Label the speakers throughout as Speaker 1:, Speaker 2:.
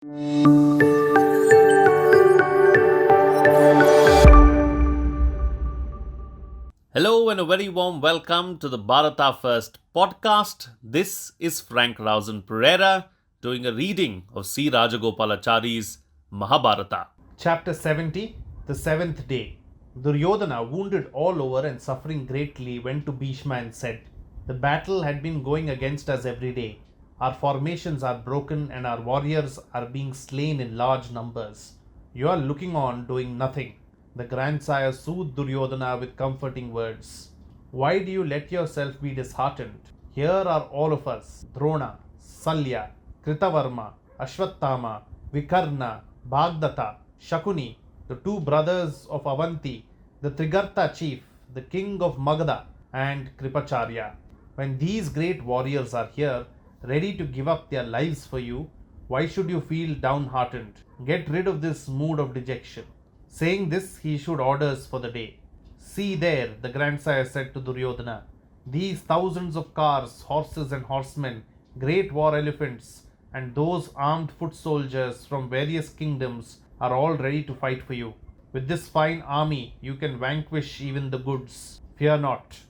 Speaker 1: Hello and a very warm welcome to the Bharata First podcast. This is Frank Rausan Pereira doing a reading of C.Raja.Gopalachari's Mahabharata.
Speaker 2: Chapter 70 The Seventh Day. Duryodhana, wounded all over and suffering greatly, went to Bhishma and said, "The battle had been going against us every day. Our formations are broken and our warriors are being slain in large numbers. You are looking on, doing nothing." The grandsire soothed Duryodhana with comforting words. "Why do you let yourself be disheartened? Here are all of us: Drona, Salya, Kritavarma, Ashwattama, Vikarna, Bhagdata, Shakuni, the two brothers of Avanti, the Trigarta chief, the king of Magadha, and Kripacharya. When these great warriors are here, ready to give up their lives for you, why should you feel downhearted? Get rid of this mood of dejection." Saying this, he issued orders for the day. "See there," the grandsire said to Duryodhana, "these thousands of cars, horses, and horsemen, great war elephants, and those armed foot soldiers from various kingdoms are all ready to fight for you. With this fine army, you can vanquish even the goods. Fear not."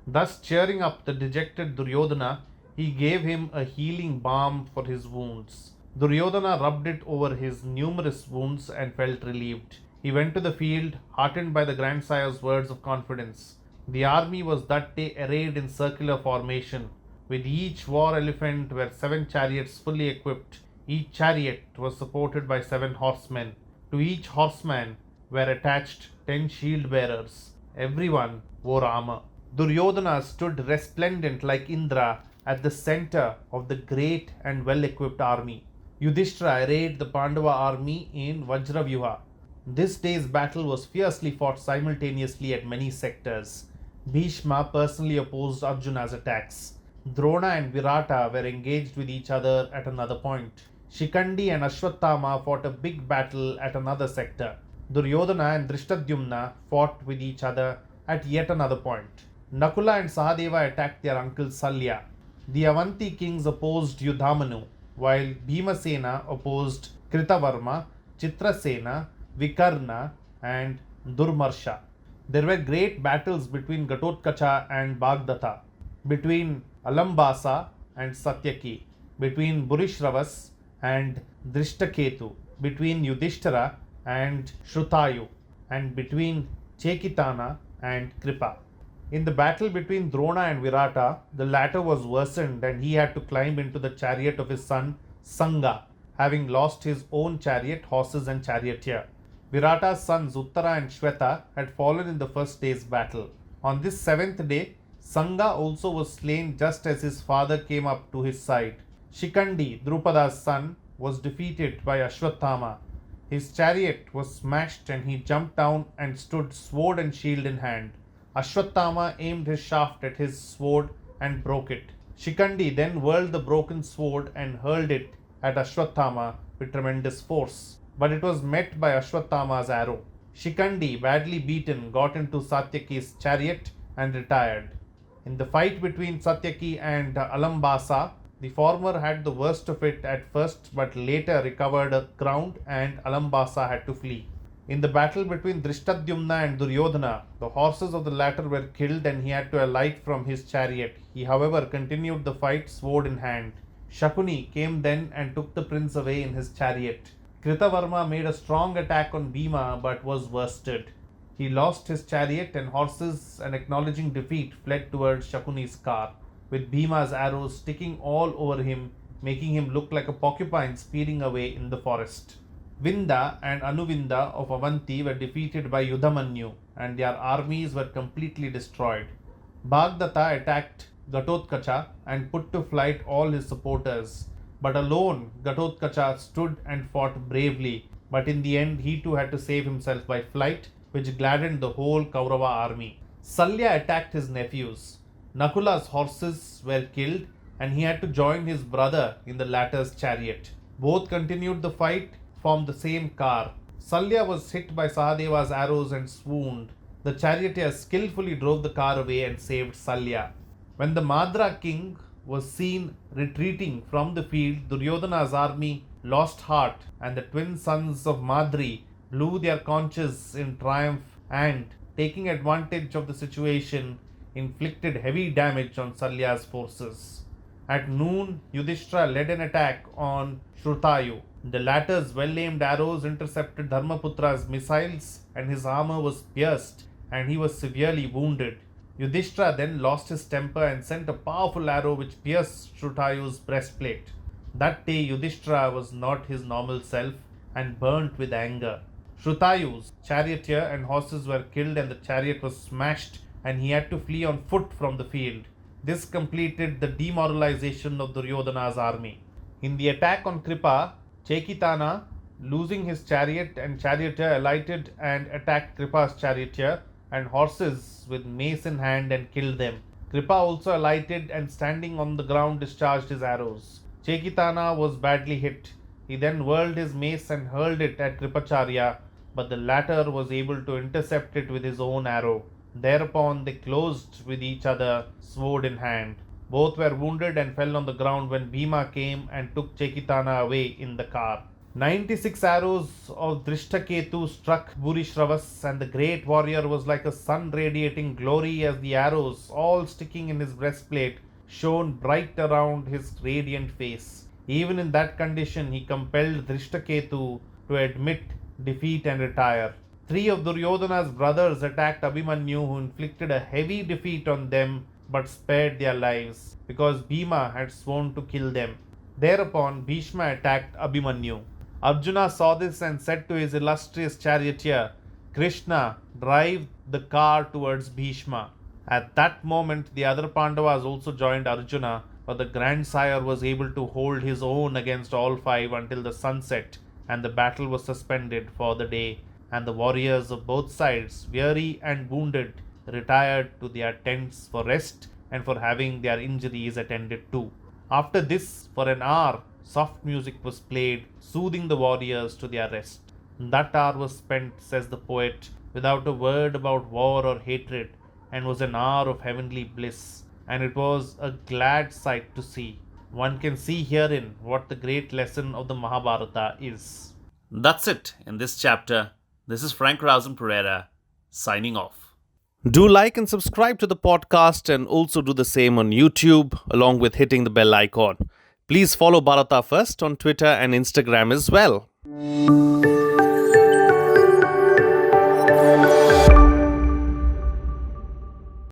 Speaker 2: Thus, cheering up the dejected Duryodhana, he gave him a healing balm for his wounds. Duryodhana rubbed it over his numerous wounds and felt relieved. He went to the field, heartened by the grandsire's words of confidence. The army was that day arrayed in circular formation. With each war elephant were 7 chariots fully equipped. Each chariot was supported by 7 horsemen. To each horseman were attached 10 shield bearers. Everyone wore armor. Duryodhana stood resplendent like Indra at the center of the great and well-equipped army. Yudhishthira arrayed the Pandava army in Vajravyuha. This day's battle was fiercely fought simultaneously at many sectors. Bhishma personally opposed Arjuna's attacks. Drona and Virata were engaged with each other at another point. Shikandi and Ashwattama fought a big battle at another sector. Duryodhana and Drishtadyumna fought with each other at yet another point. Nakula and Sahadeva attacked their uncle Salya. The Avanti kings opposed Yudhamanu, while Bhimasena opposed Kritavarma, Chitrasena, Vikarna, and Durmarsha. There were great battles between Gatotkacha and Bhagdata, between Alambasa and Satyaki, between Burishravas and Drishtaketu, between Yudhishthira and Shrutayu, and between Chekitana and Kripa. In the battle between Drona and Virata, the latter was worsened and he had to climb into the chariot of his son Sanga, having lost his own chariot, horses, and charioteer. Virata's sons Uttara and Shweta had fallen in the first day's battle. On this 7th day, Sanga also was slain just as his father came up to his side. Shikandi, Drupada's son, was defeated by Ashwattama. His chariot was smashed and he jumped down and stood sword and shield in hand. Ashwattama aimed his shaft at his sword and broke it. Shikandi then whirled the broken sword and hurled it at Ashwattama with tremendous force, but it was met by Ashwattama's arrow. Shikandi, badly beaten, got into Satyaki's chariot and retired. In the fight between Satyaki and Alambasa, the former had the worst of it at first but later recovered ground and Alambasa had to flee. In the battle between Drishtadyumna and Duryodhana, the horses of the latter were killed and he had to alight from his chariot. He, however, continued the fight sword in hand. Shakuni came then and took the prince away in his chariot. Kritavarma made a strong attack on Bhima but was worsted. He lost his chariot and horses and acknowledging defeat fled towards Shakuni's car, with Bhima's arrows sticking all over him, making him look like a porcupine speeding away in the forest. Vinda and Anuvinda of Avanti were defeated by Yudhamanyu and their armies were completely destroyed. Bhagdata attacked Gatotkacha and put to flight all his supporters. But alone Gatotkacha stood and fought bravely, but in the end he too had to save himself by flight, which gladdened the whole Kaurava army. Salya attacked his nephews. Nakula's horses were killed and he had to join his brother in the latter's chariot. Both continued the fight from the same car. Salya was hit by Sahadeva's arrows and swooned. The charioteer skillfully drove the car away and saved Salya. When the Madra king was seen retreating from the field, Duryodhana's army lost heart, and the twin sons of Madri blew their conches in triumph and, taking advantage of the situation, inflicted heavy damage on Salya's forces. At noon, Yudhishthira led an attack on Shrutayu. The latter's well aimed arrows intercepted Dharmaputra's missiles, and his armor was pierced, and he was severely wounded. Yudhishthira then lost his temper and sent a powerful arrow which pierced Shrutayu's breastplate. That day, Yudhishthira was not his normal self and burnt with anger. Shrutayu's charioteer and horses were killed, and the chariot was smashed, and he had to flee on foot from the field. This completed the demoralization of Duryodhana's army. In the attack on Kripa, Chekitana, losing his chariot and charioteer, alighted and attacked Kripa's charioteer and horses with mace in hand and killed them. Kripa also alighted and, standing on the ground, discharged his arrows. Chekitana was badly hit. He then whirled his mace and hurled it at Kripacharya, but the latter was able to intercept it with his own arrow. Thereupon they closed with each other, sword in hand. Both were wounded and fell on the ground when Bhima came and took Chekitana away in the car. 96 arrows of Drishtaketu struck Bhurishravas, and the great warrior was like a sun radiating glory as the arrows, all sticking in his breastplate, shone bright around his radiant face. Even in that condition, he compelled Drishtaketu to admit defeat and retire. 3 of Duryodhana's brothers attacked Abhimanyu, who inflicted a heavy defeat on them but spared their lives, because Bhima had sworn to kill them. Thereupon Bhishma attacked Abhimanyu. Arjuna saw this and said to his illustrious charioteer, Krishna, drive the car towards Bhishma. At that moment, the other Pandavas also joined Arjuna, but the grandsire was able to hold his own against all 5 until the sun set, and the battle was suspended for the day, and the warriors of both sides, weary and wounded, retired to their tents for rest and for having their injuries attended to. After this, for an hour, soft music was played, soothing the warriors to their rest. That hour was spent, says the poet, without a word about war or hatred, and was an hour of heavenly bliss, and it was a glad sight to see. One can see herein what the great lesson of the Mahabharata is.
Speaker 1: That's it in this chapter. This is Frank Rausan Pereira signing off. Do like and subscribe to the podcast, and also do the same on YouTube along with hitting the bell icon. Please follow Bharata First on Twitter and Instagram as well.